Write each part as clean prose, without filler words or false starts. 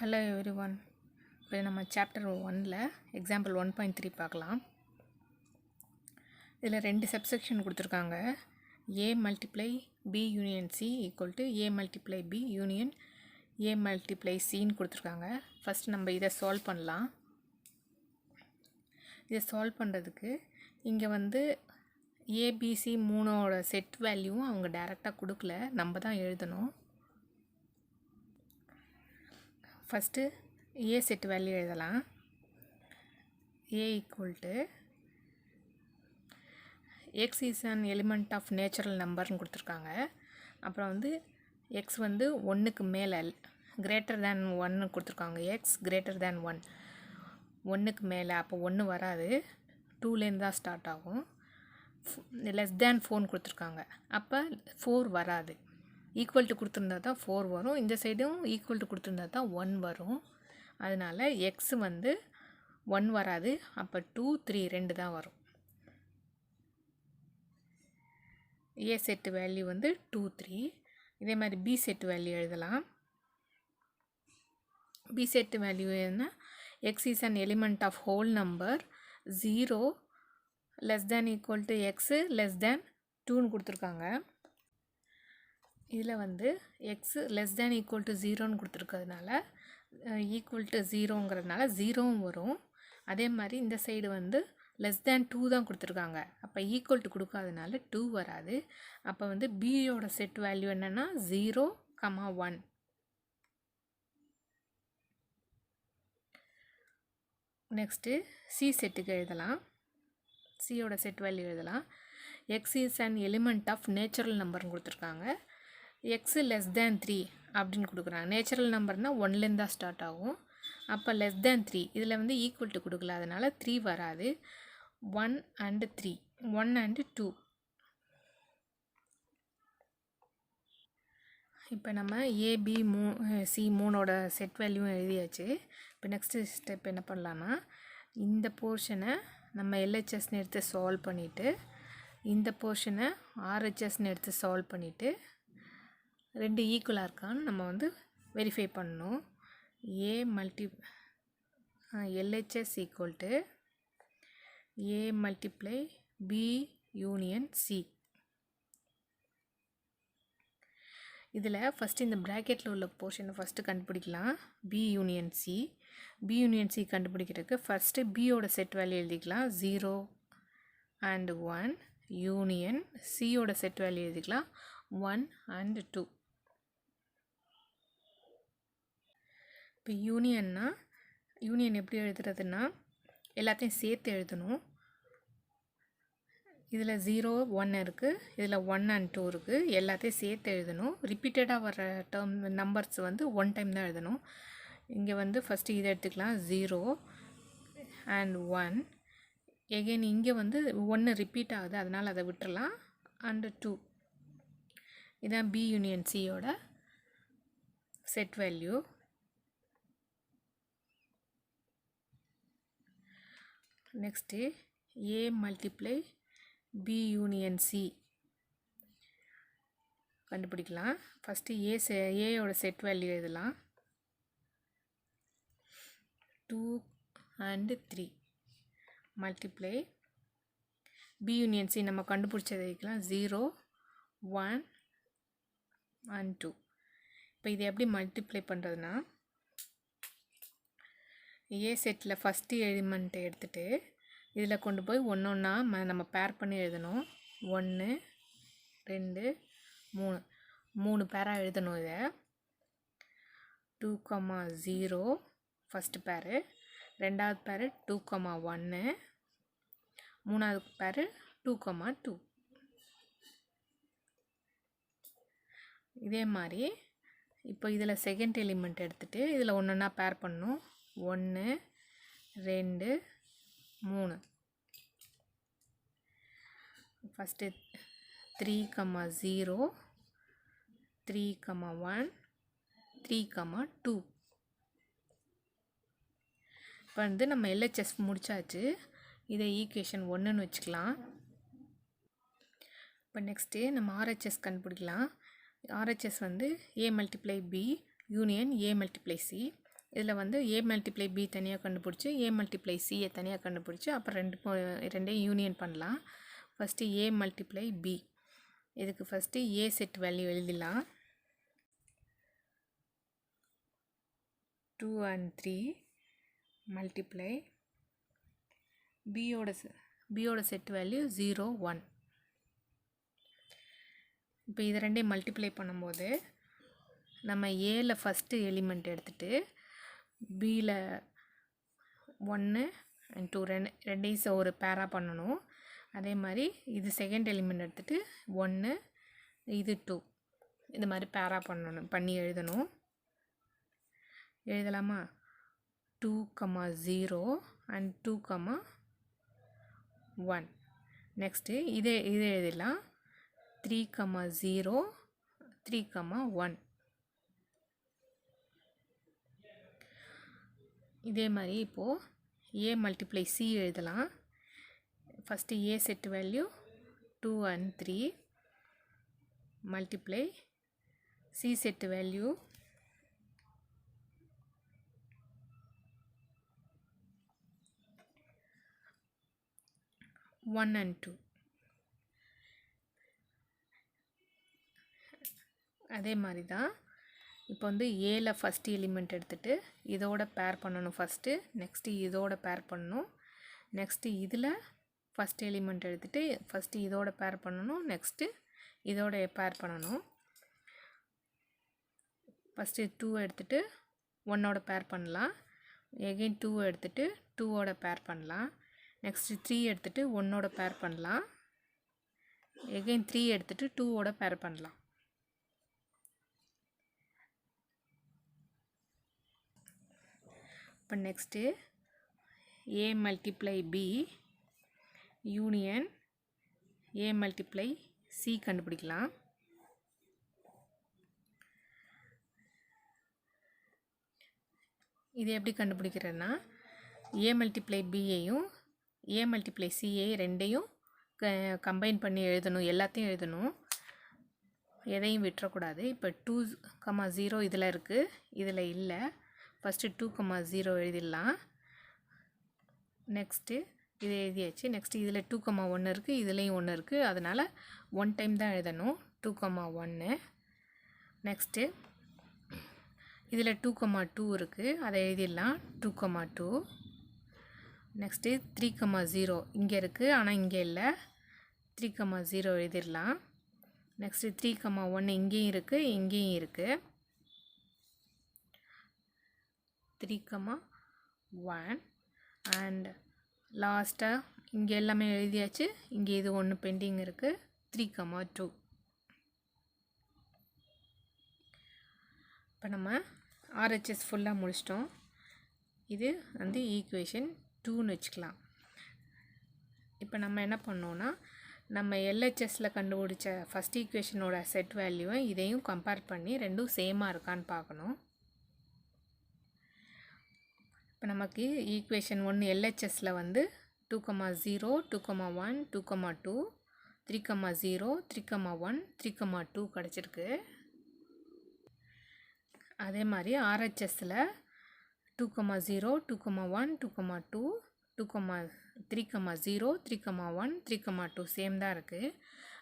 Hello everyone. இப்போ நம்ம chapter 1ல் எக்ஸாம்பிள் 1.3 பார்க்கலாம். இதில் 2 சப்செக்ஷன் கொடுத்துருக்காங்க. A multiply B union C equal to A multiply B union A multiply Cன்னு கொடுத்துருக்காங்க. ஃபஸ்ட் நம்ம இதை சால்வ் பண்ணலாம். இதை சால்வ் பண்ணுறதுக்கு இங்கே வந்து ABC 3ஓட செட் வேல்யூவும் அவங்க டைரெக்டாக கொடுக்கல, நம்ம தான் எழுதணும். ஃபஸ்ட்டு A செட் வேல்யூ எழுதலாம். A equal to X is an element of natural நம்பர்னு கொடுத்துருக்காங்க. அப்புறம் வந்து X வந்து 1க்கு மேலே கிரேட்டர் தேன் 1 கொடுத்துருக்காங்க. X கிரேட்டர் தேன் 1 1க்கு மேலே, அப்போ 1 வராது, 2லேருந்து தான் ஸ்டார்ட் ஆகும். லெஸ் தேன் 4 கொடுத்துருக்காங்க, அப்போ 4 வராது. ஈக்குவல் டு கொடுத்துருந்தா தான் 4 வரும், இந்த சைடும் ஈக்குவல் டு கொடுத்துருந்தா தான் 1 வரும். அதனால் எக்ஸ் வந்து 1 வராது, அப்போ 2 3 2 தான் வரும். ஏ செட்டு வேல்யூ வந்து 2 3. இதே மாதிரி பி செட்டு வேல்யூ எழுதலாம். பி செட்டு வேல்யூ என்ன? X is an element of whole number 0 less than equal to x less than 2ன்னு கொடுத்துருக்காங்க. இதில் வந்து x less than equal to 0ன்னு கொடுத்துருக்கிறதுனால ஈக்குவல் டு 0ங்கிறதுனால 0வும் வரும். அதே மாதிரி இந்த சைடு வந்து லெஸ் தேன் 2 தான் கொடுத்துருக்காங்க, அப்போ ஈக்குவல் டு கொடுக்காதனால 2 வராது. அப்போ வந்து பியோட செட் வேல்யூ என்னென்னா 0, 1. நெக்ஸ்ட்டு சி செட்டுக்கு எழுதலாம். சியோட செட் வேல்யூ எழுதலாம். X is an element of natural நம்பர்னு கொடுத்துருக்காங்க. எக்ஸு லெஸ் தேன் 3 அப்படின்னு கொடுக்குறாங்க. நேச்சுரல் நம்பர்னால் 1லேருந்து தான் ஸ்டார்ட் ஆகும், அப்போ லெஸ் தேன் 3. இதில் வந்து ஈக்குவல் டு கொடுக்கல, அதனால் 3 வராது. 1 and 3, 1 and 2. இப்போ நம்ம ஏபி சி 3ஓட செட் வேல்யூவும் எழுதியாச்சு. இப்போ நெக்ஸ்ட்டு ஸ்டெப் என்ன பண்ணலான்னா, இந்த போர்ஷனை நம்ம எல்ஹெச்எஸ்ன்னு எடுத்து சால்வ் பண்ணிவிட்டு இந்த போர்ஷனை ஆர்ஹெச்எஸ்ன்னு எடுத்து சால்வ் பண்ணிவிட்டு ரெண்டு ஈக்குவலாக இருக்கான்னு நம்ம வந்து வெரிஃபை பண்ணணும். A LHS equal to A multiply B union C. இதில் ஃபஸ்ட்டு இந்த ப்ராக்கெட்டில் உள்ள போர்ஷனை ஃபஸ்ட்டு கண்டுபிடிக்கலாம். B union C. B union C கண்டுபிடிக்கிறதுக்கு ஃபஸ்ட்டு பியோட செட் வேல்யூ எழுதிக்கலாம், 0 and 1 யூனியன் சியோட செட் வேல்யூ எழுதிக்கலாம், 1 and 2. இப்போ யூனியன் எப்படி எழுதுறதுன்னா எல்லாத்தையும் சேர்த்து எழுதணும். இதில் 0 1 இருக்குது, இதில் 1 and 2 இருக்குது, எல்லாத்தையும் சேர்த்து எழுதணும். ரிப்பீட்டடாக வர நம்பர்ஸ் வந்து 1 டைம் தான் எழுதணும். இங்கே வந்து ஃபஸ்ட்டு இதை எடுத்துக்கலாம், 0 and 1. எகெயின் இங்கே வந்து 1 ரிப்பீட் ஆகுது, அதனால் அதை விட்டுறலாம், and 2. இதான் பி யூனியன் சியோட set value. Next A multiply B union C கண்டுபிடிக்கலாம். ஃபஸ்ட்டு ஏயோட செட் வேல்யூ எழுதலாம், 2 and 3 multiply B union C நம்ம கண்டுபிடிச்சது வைக்கலாம், 0 1 and 2. இப்போ இதை எப்படி மல்டிப்ளை பண்ணுறதுனா, ஏ செட்டில் ஃபஸ்ட்டு எலிமெண்ட்டை எடுத்துகிட்டு இதில் கொண்டு போய் ஒன்றா நம்ம பேர் பண்ணி எழுதணும். 1 2 3 பேராக எழுதணும். இதை 2, 0 ஃபஸ்ட்டு பேரு, ரெண்டாவது பேரு 2, 1, மூணாவது பேரு 2, 2. இதே மாதிரி இப்போ இதில் செகண்ட் எலிமெண்ட் எடுத்துகிட்டு இதில் ஒன்றா பேர் பண்ணணும். 1 2 3. ஃபஸ்ட்டு 3, 0 3, 1 3, 2. இப்போ வந்து நம்ம எல்ஹெச்எஸ் முடிச்சாச்சு. இதை ஈக்குவேஷன் 1ன்னு வச்சுக்கலாம். இப்போ நெக்ஸ்ட்டு நம்ம ஆர்ஹெச்எஸ் கண்டுபிடிக்கலாம். RHS வந்து A multiply B union A multiply C. இதில் வந்து a மல்டிப்ளை b தனியாக கண்டுபிடிச்சி a மல்டிப்ளை c தனியாக கண்டுபிடிச்சி அப்புறம் ரெண்டையும் யூனியன் பண்ணலாம். First a multiply b. இதுக்கு ஃபஸ்ட்டு a செட் வேல்யூ எழுதிடலாம். 2 and 3 மல்டிப்ளை பியோட செட் வேல்யூ 0 1. இப்போ இது ரெண்டையும் மல்டிப்ளை பண்ணும்போது நம்ம ஏல ஃபஸ்ட்டு எலிமெண்ட் எடுத்துகிட்டு பியில் 1 and 2 ரெண்டையும் ஒரு பேராக பண்ணணும். அதே மாதிரி இது செகண்ட் எலிமெண்ட் எடுத்துகிட்டு 1 இது 2 இது மாதிரி பேராக பண்ணி எழுதணும். எழுதலாமா? 2, 0 and 2, 1. நெக்ஸ்ட்டு இது எழுதலாம். 3, 0 3, 1. இதே மாதிரி இப்போது a மல்டிப்ளை c எழுதலாம். First a set value 2 and 3 multiply c set value 1 and 2. அதே மாதிரி தான் இப்போ வந்து ஏல ஃபஸ்ட்டு எலிமெண்ட் எடுத்துகிட்டு இதோட பேர் பண்ணணும் ஃபஸ்ட்டு. நெக்ஸ்ட்டு இதோட பேர் பண்ணணும். நெக்ஸ்ட்டு இதில் ஃபஸ்ட் எலிமெண்ட் எடுத்துகிட்டு ஃபஸ்ட்டு இதோட பேர் பண்ணணும். நெக்ஸ்ட்டு இதோட பேர் பண்ணணும். ஃபஸ்ட்டு 2 எடுத்துகிட்டு 1ஓட பேர் பண்ணலாம். எகெயின் 2 எடுத்துகிட்டு 2ஓட பேர் பண்ணலாம். நெக்ஸ்ட்டு 3 எடுத்துகிட்டு 1ஓட பேர் பண்ணலாம். எகெயின் 3 எடுத்துகிட்டு 2ஓட பேர் பண்ணலாம். இப்போ next a multiply b union a multiply c கண்டுபிடிக்கலாம். இது எப்படி கண்டுபிடிக்கிறதுனா a மல்டிப்ளை bயையும் a மல்டிப்ளை c ரெண்டையும் கம்பைன் பண்ணி எழுதணும். எல்லாத்தையும் எழுதணும், எதையும் விட்டுறக்கூடாது. இப்போ 2, 0 இதில் இருக்குது, இதில் இல்லை. ஃபஸ்ட்டு 2, 0 எழுதிடலாம். நெக்ஸ்ட்டு இது எழுதியாச்சு. நெக்ஸ்ட்டு இதில் 2, 1 இருக்குது, இதுலேயும் 1 இருக்குது. அதனால் 1 டைம் தான் எழுதணும். 2, 1. நெக்ஸ்ட்டு இதில் 2, 2 இருக்குது, அதை எழுதிடலாம். 2, 2. நெக்ஸ்ட்டு 3, 0 இங்கே இருக்குது, ஆனால் இங்கே இல்லை. 3, 0 எழுதிடலாம். நெக்ஸ்ட்டு 3, 1 இங்கேயும் இருக்குது, இங்கேயும் இருக்குது. 3, 1 அண்ட் லாஸ்ட்டாக இங்கே எல்லாமே எழுதியாச்சு. இங்கே இது ஒன்று பெண்டிங் இருக்குது. 3, 2. இப்போ நம்ம RHS ஃபுல்லாக முடிச்சிட்டோம். இது வந்து ஈக்குவேஷன் 2ன்னு வச்சுக்கலாம். இப்போ நம்ம என்ன பண்ணோன்னா நம்ம LHSல கண்டுபிடிச்ச ஃபஸ்ட் ஈக்குவேஷனோட செட் வேல்யூவை இதையும் கம்பேர் பண்ணி ரெண்டும் சேமாக இருக்கான்னு பார்க்கணும். இப்போ நமக்கு ஈக்குவேஷன் 1 LHSல வந்து 2, 0 2, 1 2, 2 3, 0 3, 1 3, 2 கிடச்சிருக்கு. அதே மாதிரி RHSல 2, 0 2, 1 2, 2 3, 0 3, 1 3, 2 சேம் தான் இருக்குது.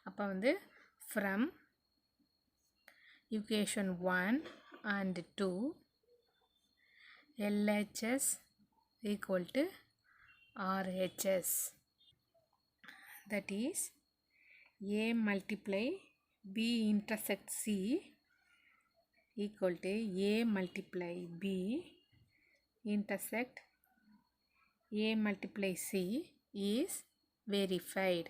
அப்போ வந்து from equation 1 and 2 LHS equal to RHS, that is A multiply B intersect C equal to A multiply B intersect A multiply C is verified.